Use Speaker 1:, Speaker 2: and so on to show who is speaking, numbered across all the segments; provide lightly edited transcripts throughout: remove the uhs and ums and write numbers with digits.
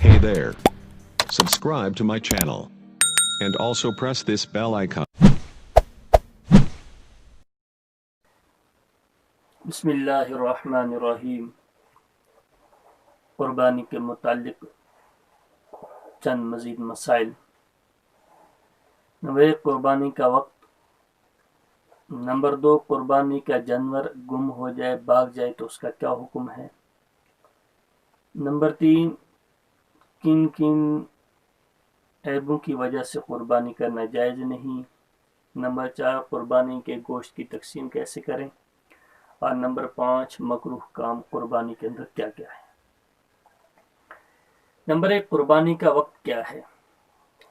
Speaker 1: Hey there. Subscribe to my channel. And also press this bell icon.
Speaker 2: बिस्मिल्लाहिर्रहमानिर्रहीम। कुर्बानी के मुतालिक चंद मज़ीद मसाइल। नंबर 1, कुर्बानी का वक्त। नंबर 2, कुर्बानी का जानवर गुम हो जाए, भाग जाए तो उसका क्या हुक्म है। नंबर 3, किन किन ऐबों की वजह से कुर्बानी करना जायज़ नहीं। नंबर 4, कुर्बानी के गोश्त की तकसीम कैसे करें। और नंबर 5, मकरूह काम कुर्बानी के अंदर क्या क्या है। नंबर 1, कुर्बानी का वक्त क्या है।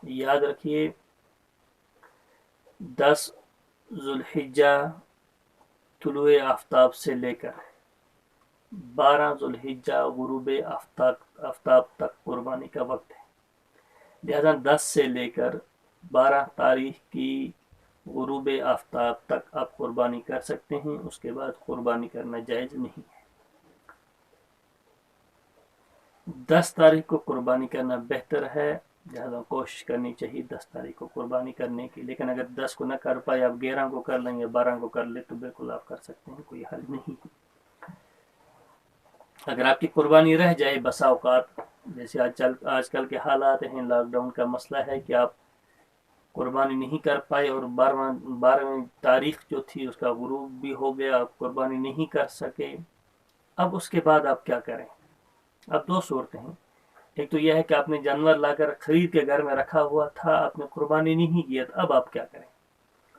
Speaker 2: याद रखिए 10 ज़ुल्हिज्जा तुलुए आफ्ताब से लेकर 12 ज़ुल्हिज्जा गुरूब आफ्ताब तक कुर्बानी का वक्त है। लिहाजा 10 से लेकर 12 तारीख की गुरूब आफ्ताब तक आप कुर्बानी कर सकते हैं। उसके बाद कुर्बानी करना जायज़ नहीं है। 10 तारीख को कुर्बानी करना बेहतर है, लिहाजा कोशिश करनी चाहिए 10 तारीख को कुर्बानी करने की। लेकिन अगर 10 को न कर पाए, आप 11 को कर लेंगे, 12 को कर ले, तो बिल्कुल आप कर सकते हैं, कोई हर्ज नहीं है। अगर आपकी कुर्बानी रह जाए बसा औकात, जैसे आजकल के हालात हैं, लॉकडाउन का मसला है कि आप कुर्बानी नहीं कर पाए और 12वीं तारीख जो थी उसका गुरूब भी हो गया, आप कुर्बानी नहीं कर सके। अब उसके बाद आप क्या करें। अब 2 सूरतें हैं। एक तो यह है कि आपने जानवर लाकर खरीद के घर में रखा हुआ था, आपने कुर्बानी नहीं किया, तो अब आप क्या करें।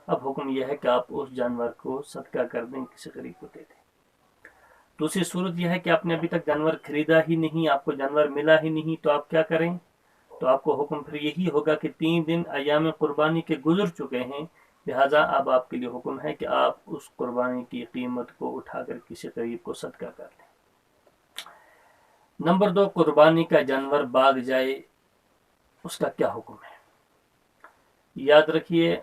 Speaker 2: अब हुक्म यह है कि आप उस जानवर को सदका कर दें, किसी गरीब को दे दें। दूसरी सूरत यह है कि आपने अभी तक जानवर खरीदा ही नहीं, आपको जानवर मिला ही नहीं, तो आप क्या करें। तो आपको हुक्म फिर यही होगा कि 3 दिन अय्याम कुर्बानी के गुजर चुके हैं, लिहाजा अब आपके लिए हुक्म है कि आप उस कुर्बानी की कीमत को उठाकर किसी गरीब को सदका कर दें। नंबर 2, कुर्बानी का जानवर भाग जाए, उसका क्या हुक्म है। याद रखिए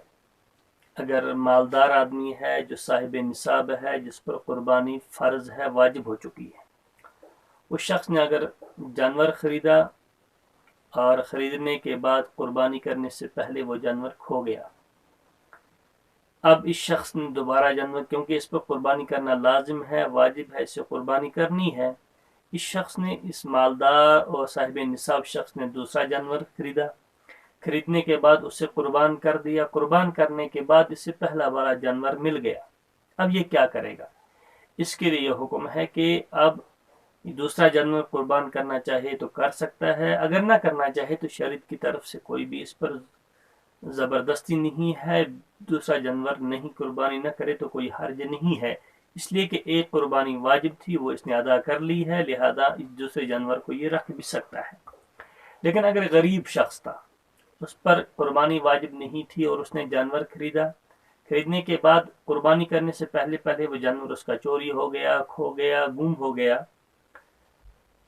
Speaker 2: अगर मालदार आदमी है, जो साहिब निसाब है, जिस पर कुर्बानी फ़र्ज है, वाजिब हो चुकी है, उस शख्स ने अगर जानवर खरीदा और ख़रीदने के बाद कुर्बानी करने से पहले वो जानवर खो गया, अब इस शख्स ने दोबारा जानवर, क्योंकि इस पर कुर्बानी करना लाजिम है, वाजिब है, इसे कुर्बानी करनी है, इस शख्स ने, इस मालदार और साहिब निसाब शख्स ने दूसरा जानवर खरीदा, खरीदने के बाद उसे कुर्बान कर दिया, कुर्बान करने के बाद इसे पहला वाला जानवर मिल गया। अब ये क्या करेगा। इसके लिए हुक्म है कि अब दूसरा जानवर कुर्बान करना चाहे तो कर सकता है, अगर ना करना चाहे तो शरीयत की तरफ से कोई भी इस पर ज़बरदस्ती नहीं है, दूसरा जानवर नहीं कुर्बानी न करे तो कोई हर्ज नहीं है, इसलिए कि एक कुर्बानी वाजिब थी वो इसने अदा कर ली है, लिहाजा इस दूसरे जानवर को ये रख भी सकता है। लेकिन अगर गरीब शख्स था, उस पर कुर्बानी वाजिब नहीं थी और उसने जानवर खरीदा, खरीदने के बाद कुर्बानी करने से पहले पहले वो जानवर उसका चोरी हो गया, खो गया, गुम हो गया,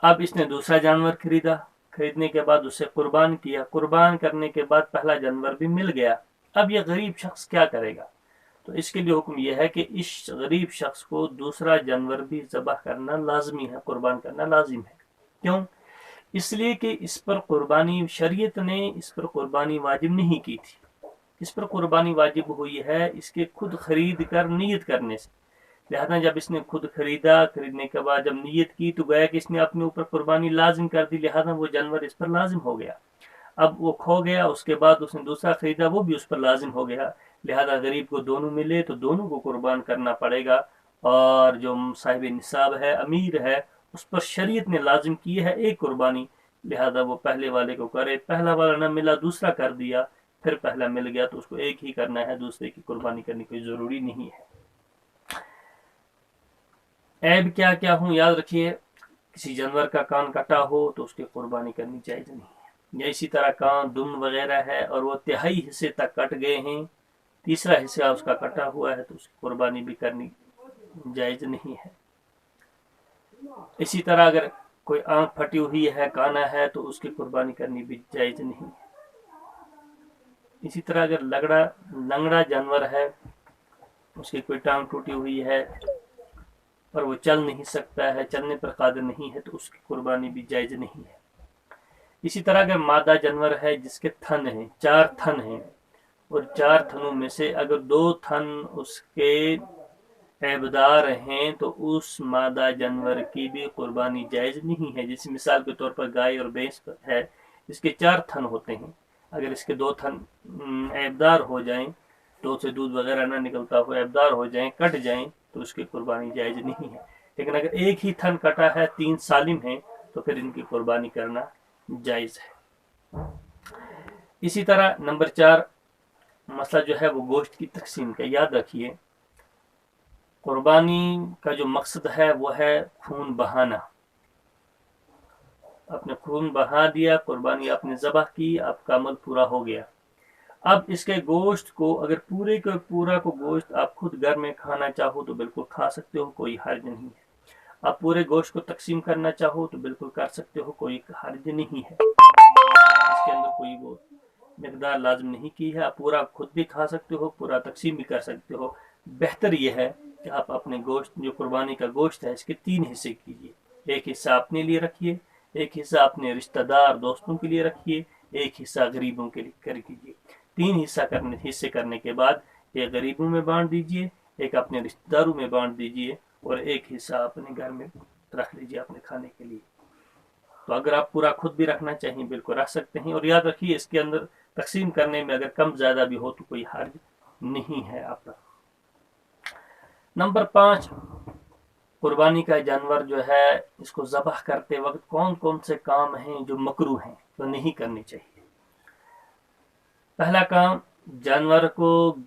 Speaker 2: अब इसने दूसरा जानवर खरीदा, खरीदने के बाद उसे कुर्बान किया, कुर्बान करने के बाद पहला जानवर भी मिल गया, अब ये गरीब शख्स क्या करेगा। तो इसके लिए हुक्म यह है कि इस गरीब शख्स को दूसरा जानवर भी ज़बह करना लाजमी है, कुर्बान करना लाजिम है। क्यों। इसलिए कि इस पर कुर्बानी, शरीयत ने इस पर कुर्बानी वाजिब नहीं की थी, इस पर कुर्बानी वाजिब हुई है इसके खुद खरीद कर नीयत करने से। लिहाजा जब इसने खुद खरीदा, खरीदने के बाद जब नीयत की तो गया कि इसने अपने ऊपर कुर्बानी लाजिम कर दी, लिहाजा वो जानवर इस पर लाजिम हो गया। अब वो खो गया, उसके बाद उसने दूसरा खरीदा, वो भी उस पर लाजिम हो गया, लिहाजा गरीब को दोनों मिले तो दोनों को कुर्बान करना पड़ेगा। और जो साहिब निसाब है, अमीर है, उस पर शरीयत ने लाजिम की है एक कुर्बानी, लिहाजा वो पहले वाले को करे, पहला वाला न मिला दूसरा कर दिया, फिर पहला मिल गया तो उसको एक ही करना है, दूसरे की कुर्बानी करनी कोई ज़रूरी नहीं है। ऐब क्या क्या हूँ, याद रखिए किसी जानवर का कान कटा हो तो उसकी कुर्बानी करनी जायज़ नहीं है, या इसी तरह कान, दुम वगैरह है और वो तिहाई हिस्से तक कट गए हैं, तीसरा हिस्सा उसका कटा हुआ है, तो उसकी कुर्बानी भी करनी जायज़ नहीं है। इसी तरह अगर कोई आंख फटी हुई है, काना है, तो उसकी कुर्बानी करनी भी जायज़ नहीं है। इसी तरह अगर लंगड़ा जानवर है, उसकी कोई टांग टूटी हुई है पर वो चल नहीं सकता है, चलने पर कादिर नहीं है, तो उसकी कुर्बानी भी जायज़ नहीं है। इसी तरह अगर मादा जानवर है जिसके थन हैं, 4 थन हैं, और 4 थनों में से अगर 2 थन उसके ऐबदार हैं तो उस मादा जानवर की भी कुर्बानी जायज़ नहीं है। जैसे मिसाल के तौर पर गाय और भैंस है, इसके 4 थन होते हैं, अगर इसके 2 थन ऐबदार हो जाएं, 2 से दूध वगैरह ना निकलता हो, ऐबदार हो जाएं, कट जाएं, तो उसकी कुर्बानी जायज़ नहीं है। लेकिन अगर एक ही थन कटा है, 3 सालिम हैं, तो फिर इनकी कुर्बानी करना जायज़ है। इसी तरह नंबर 4 मसला जो है वो गोश्त की तकसीम का। याद रखिए, कुर्बानी का जो मकसद है वो है खून बहाना। आपने खून बहा दिया, कुर्बानी आपने ज़बह की, आपका अमल पूरा हो गया। अब इसके गोश्त को अगर पूरे का पूरा को गोश्त आप खुद घर में खाना चाहो तो बिल्कुल खा सकते हो, कोई हर्ज नहीं है। आप पूरे गोश्त को तकसीम करना चाहो तो बिल्कुल कर सकते हो, कोई हर्ज नहीं है। इसके अंदर कोई वो मिकदार लाजम नहीं की है। आप पूरा खुद भी खा सकते हो, पूरा तकसीम भी कर सकते हो। बेहतर यह है कि आप अपने गोश्त, जो कुर्बानी का गोश्त है, इसके 3 हिस्से कीजिए। एक हिस्सा अपने लिए रखिए, एक हिस्सा अपने रिश्तेदार दोस्तों के लिए रखिए, एक हिस्सा गरीबों के लिए कर कीजिए। 3 हिस्से करने के बाद एक गरीबों में बांट दीजिए, एक अपने रिश्तेदारों में बांट दीजिए, और एक हिस्सा अपने घर में रख लीजिए अपने खाने के लिए। तो अगर आप पूरा खुद भी रखना चाहिए बिल्कुल रख सकते हैं। और याद रखिए, इसके अंदर तकसीम करने में अगर कम ज़्यादा भी हो तो कोई हर्ज नहीं है आप पर। नंबर 5, कुर्बानी का जानवर जो है, इसको ज़बह करते वक्त कौन कौन से काम हैं जो मकरूह हैं, तो नहीं करने चाहिए। पहला काम, जानवर को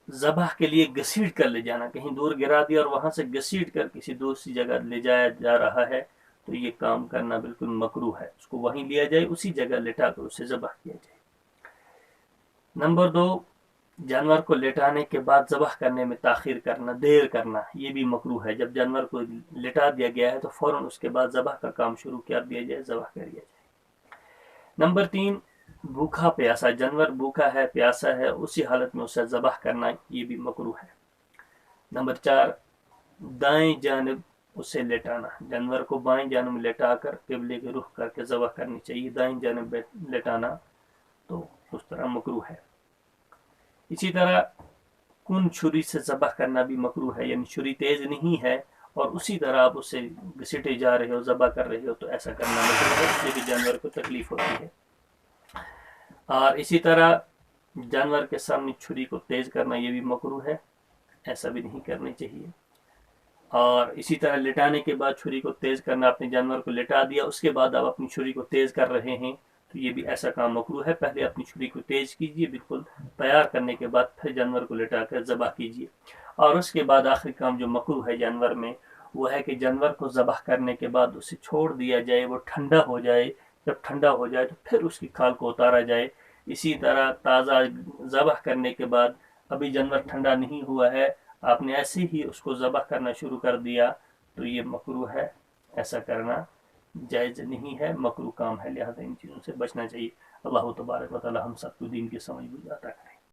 Speaker 2: ज़बह के लिए घसीट कर ले जाना, कहीं दूर गिरा दिया और वहां से घसीट कर किसी दूसरी जगह ले जाया जा रहा है, तो ये काम करना बिल्कुल मकरूह है। उसको वहीं लिया जाए, उसी जगह लेटा कर उसे ज़बह किया जाए। नंबर 2, जानवर को लेटाने के बाद ज़बह करने में ताख़ीर करना, देर करना, ये भी मकरूह है। जब जानवर को लेटा दिया गया है तो फ़ौरन उसके बाद ज़बह का काम शुरू कर दिया जाए, ज़बह कर दिया जाए। नंबर 3, भूखा प्यासा, जानवर भूखा है, प्यासा है, उसी हालत में उसे ज़बह करना, ये भी मकरूह है। नंबर 4, दाएं जानिब उसे लेटाना, जानवर को बाएं जानिब लेटा कर क़िबले के रुख करके ज़बह करनी चाहिए। दाएं जानिब लेटाना तो उस तरह मकरूह है। इसी तरह कुन छुरी से ज़बह करना भी मकरूह है, यानी छुरी तेज़ नहीं है और उसी तरह आप उसे घसीटे जा रहे हो, ज़बह कर रहे हो, तो ऐसा करना मकरूह है, इससे भी जानवर को तकलीफ होती है। और इसी तरह जानवर के सामने छुरी को तेज़ करना, ये भी मकरूह है, ऐसा भी नहीं करनी चाहिए। और इसी तरह लेटाने के बाद छुरी को तेज़ करना, अपने जानवर को लेटा दिया, उसके बाद आप अपनी छुरी को तेज़ कर रहे हैं, तो ये भी ऐसा काम मकरूह है। पहले अपनी छुरी को तेज़ कीजिए, बिल्कुल तैयार करने के बाद फिर जानवर को लेटा कर ज़बह कीजिए। और उसके बाद आखिरी काम जो मकरूह है जानवर में, वो है कि जानवर को ज़बह करने के बाद उसे छोड़ दिया जाए, वो ठंडा हो जाए। जब ठंडा हो जाए तो फिर उसकी खाल को उतारा जाए। इसी तरह ताज़ा ज़बह करने के बाद, अभी जानवर ठंडा नहीं हुआ है, आपने ऐसे ही उसको ज़बह करना शुरू कर दिया, तो ये मकरूह है, ऐसा करना जायज़ नहीं है, मकरूह काम है, लिहाजा इन चीज़ों से बचना चाहिए। अल्लाह तबारक व तआला हम सबको दीन की समझ बुझ आता है।